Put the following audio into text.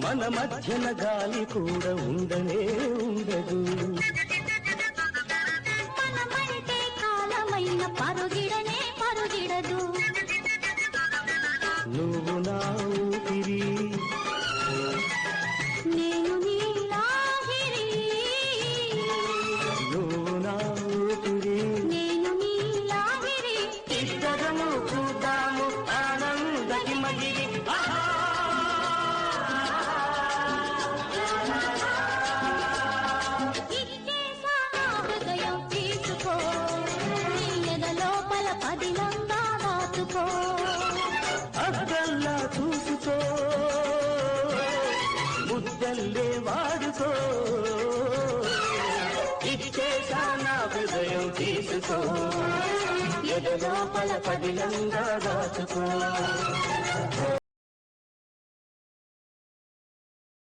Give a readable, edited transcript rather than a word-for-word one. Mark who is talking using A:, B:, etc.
A: మన మధ్యన గాలి కూడా ఉండనే ఉండదు.
B: మనమంటే కాలమైన పరుగిడనే పరుగిడదు.
A: నువ్వు నా ఊపిరి,
B: నేను నీ లాహిరి.
A: నువ్వు నా ఊపిరి,
B: నేను నీ లాహిరి.
A: ఇద్దరము చూద్దాము ఆనందకి మగిరి.
B: ఇచ్చేసా నా హృదయం తీసుకో, నీ ఎద లోపల పదిలంగా దాచుకో.
A: అద్దల్లా చూసుకో, ముద్దల్లే వాడుకో. ఇచ్చేసా నా హృదయం తీసుకో, ఎద లోపల పదిలంగా దాచుకో.